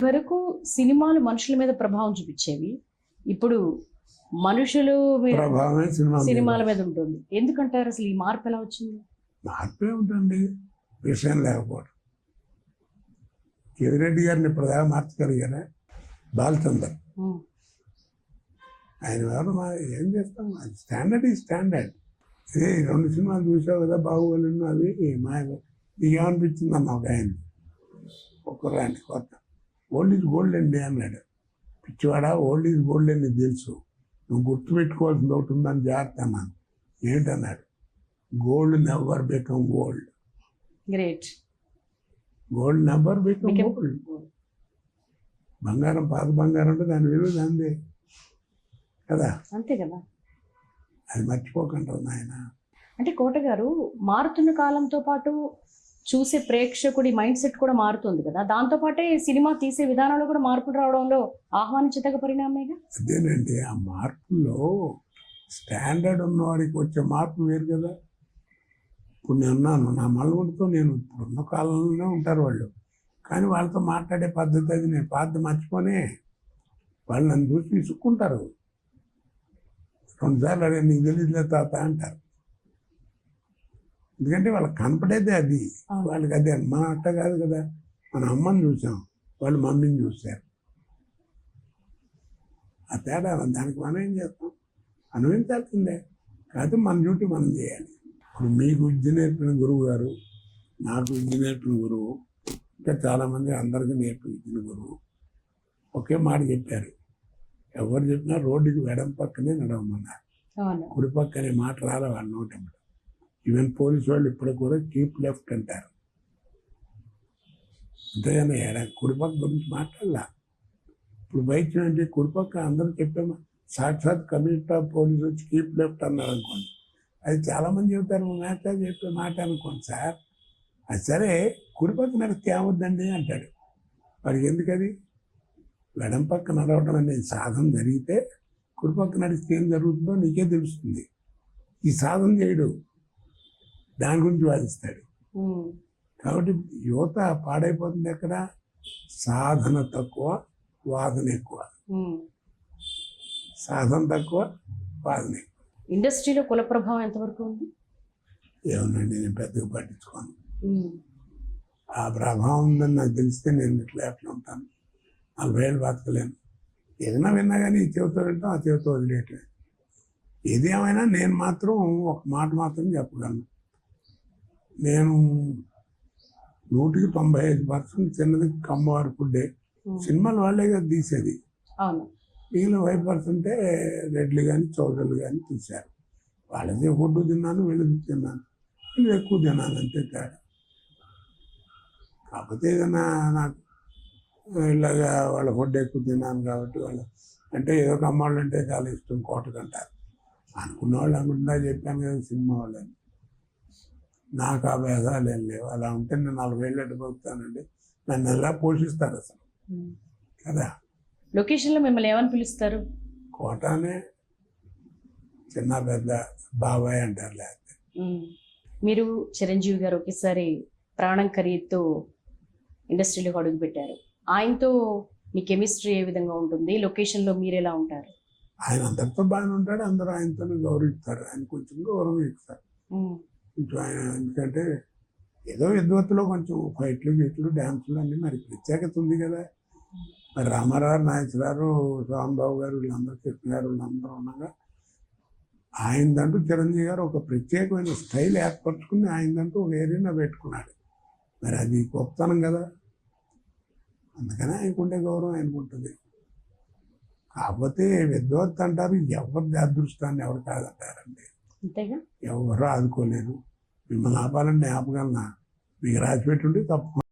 వరకు సినిమాలు మనుషుల మీద ప్రభావం చూపించేవి. ఇప్పుడు మనుషులు ప్రభావమే సినిమాల మీద ఉంటుంది. ఎందుకంటారు అసలు ఈ మార్పు ఎలా వచ్చింది? మార్పే ఉంటుంది, విషయం లేకపోవడం. కేవిరెడ్డి గారిని ఇప్పటిదాకా మార్చగలిగారా? బాలచందర్ ఆయన ఎవరు ఏం చేస్తాం, అది స్టాండర్డ్ ఈ స్టాండర్డ్. ఇదే 2 సినిమాలు చూసావు కదా, బాహుబలి అవి నీకేమనిపించింది అన్న ఒక ఆయన ఒక్కరాంటి కొత్త ఓల్డ్ ఈజ్ గోల్డ్ అండి అన్నాడు. పిచ్చివాడా, ఓల్డ్ ఈజ్ గోల్డ్ అని తెలుసు, నువ్వు గుర్తుపెట్టుకోవాల్సింది ఒకటి ఉందని జాగ్రత్త అన్నాను. ఏంటన్నాడు, gold never become gold. Great. Gold never become gold. బంగారం పాత బంగారం అంటే దాని విలువ దాందే కదా, అంతే కదా. అది మర్చిపోకుండా ఆయన. అంటే కోట గారు, మారుతున్న కాలంతో పాటు చూసే ప్రేక్షకుడి మైండ్ సెట్ కూడా మారుతుంది కదా, దాంతో పాటే సినిమా తీసే విధానంలో కూడా మార్పులు రావడంలో ఆహ్వానించదగ్గ పరిణామేగా. అదేనండి, ఆ మార్పుల్లో స్టాండర్డ్ ఉన్నవాడికి వచ్చే మార్పు వేరు కదా. ఇప్పుడు నేను ఉన్నాను, నా మల్లగుడితో నేను ఇప్పుడున్న కాలంలోనే ఉంటారు వాళ్ళు, కానీ వాళ్ళతో మాట్లాడే పద్ధతి అది నేను పాత మర్చిపోనే. వాళ్ళు నన్ను చూసి విసుక్కుంటారు, 2 సార్లు అదే నీకు తెలియదులే తాత అంటారు. ఎందుకంటే వాళ్ళకి కనపడేదే అది, వాళ్ళకి అదే. మన అట్ట కాదు కదా, మన అమ్మని చూసాం, వాళ్ళు మమ్మీని చూశారు. ఆ తేడా దానికి మనం ఏం చేస్తాం, అనుభవించాల్సిందే. కాదు మన డ్యూటీ మనం చేయాలి. ఇప్పుడు మీకు విద్య నేర్పిన గురువు గారు, నాకు విద్య నేర్పిన గురువు, ఇంకా చాలామంది అందరికీ నేర్పిన గురువు ఒకే మాట చెప్పారు. ఎవరు చెప్పినా రోడ్డుకి ఎడం పక్కనే నడవమన్నారు, కుడి పక్కనే మాట రాలే వాళ్ళ నోటెంబడి. ఈవెన్ పోలీసు వాళ్ళు ఇప్పుడు కూడా కీప్ లెఫ్ట్ అంటారు, అంతేగాని కుడిపక్క గురించి మాట్లాడాల. ఇప్పుడు బైక్ అంటే కుడిపక్క అందరూ చెప్పామా, సాక్షాత్ కమిషనర్ ఆఫ్ పోలీసు వచ్చి కీప్ లెఫ్ట్ అన్నారు అనుకోండి, అది చాలామంది చెబుతారు, మేత చెప్పే మాట అనుకోండి సార్. అది సరే, కుడిపక్క నడిస్తే ఏమవుద్దండి అంటాడు. వాడికి ఎందుకది? ఎడం పక్క నడవడం అనేది సాధన జరిగితే కుడిపక్క నడిస్తే ఏం జరుగుతుందో నీకే తెలుస్తుంది. ఈ సాధన చేయడు, దాని గురించి వాదిస్తాడు. కాబట్టి యువత పాడైపోతుంది ఎక్కడ, సాధన తక్కువ వాదన ఎక్కువ. సాధన తక్కువ వాదన ఎక్కువ. ఇండస్ట్రీలో కుల ప్రభావం ఎంతవరకు ఉంది? ఏమోనండి, నేను పెద్దగా పట్టించుకోను. ఆ ప్రభావం ఉందని నాకు తెలిస్తే నేను ఇట్లా ఉంటాను, 40 ఏళ్ళు బతకలేను. ఏదైనా విన్నా కానీ ఈ చెవితో వింటాం, ఆ చెవితో వదిలేయటమే. ఏది ఏమైనా నేను మాత్రం ఒక మాట మాత్రం చెప్పగలను, నేను 195% చిన్నది కమ్మవారి ఫుడ్డే. సినిమాలు వాళ్ళే కదా తీసేది, మిగిలిన 5% రెడ్లు కానీ చౌదరులు కానీ తీశారు. వాళ్ళదే ఫుడ్ తిన్నాను, వీళ్ళది తిన్నాను, వీళ్ళు ఎక్కువ తిన్నాను, అంతే తేడా. కాకపోతే ఏదైనా నాకు ఇలాగా వాళ్ళ ఫుడ్ ఎక్కువ తిన్నాను కాబట్టి వాళ్ళు అంటే ఏదో కమ్మాళ్ళు అంటే చాలా ఇష్టం, కోటకంటారు అనుకున్న వాళ్ళు అనుకుంటా. చెప్పాను కదా సినిమా వాళ్ళని, నాకు ఆ భేదాలు ఏం లేవు. అలా ఉంటే నేను 40 ఏళ్ళు ఎట్టుపోతానండి, నన్ను ఎలా పోషిస్తారు అసలు కదా. లొకేషన్లో మిమ్మల్ని ఏమని పిలుస్తారు? కోటనే, చిన్న పెద్ద బాబాయ్ అంటారు. లేకపోతే మీరు చిరంజీవి గారు ఒకేసారి ప్రాణం ఖరీదుతో ఇండస్ట్రీలోకి అడుగు పెట్టారు. ఆయనతో మీ కెమిస్ట్రీ ఏ విధంగా ఉంటుంది? లొకేషన్లో మీరు ఎలా ఉంటారు? ఆయన అందరితో బాగానే ఉంటాడు, అందరూ ఆయనతోనే గౌరవిస్తారు, ఆయన కొంచెం గౌరవం ఇస్తారు కొంచెం ఆయన. ఎందుకంటే ఏదో విద్వత్తులో కొంచెం ఫైట్లు గీట్లు డ్యాన్సులు అన్నీ మరి ప్రత్యేకత ఉంది కదా. మరి రామారావు, నాగేశ్వరరావు, రాంబాబు గారు, వీళ్ళందరూ, కృష్ణ గారు, వీళ్ళందరూ ఉండగా ఆయనదంటూ చిరంజీవి గారు ఒక ప్రత్యేకమైన స్టైల్ ఏర్పరచుకుని ఆయనదంటూ ఒక ఏరియాలో పెట్టుకున్నాడు. మరి అది గొప్పతనం కదా, అందుకనే ఆయనకుండే గౌరవం ఆయనకుంటుంది. కాకపోతే విద్వత్ అంటారు, ఎవరిది అదృష్టాన్ని ఎవరు కాదంటారండి, ఎవరు ఆదుకోలేరు. మిమ్మల్ని ఆపాలంటే ఆపగలనా? మీకు రాసి పెట్టుంటే తప్పకుండా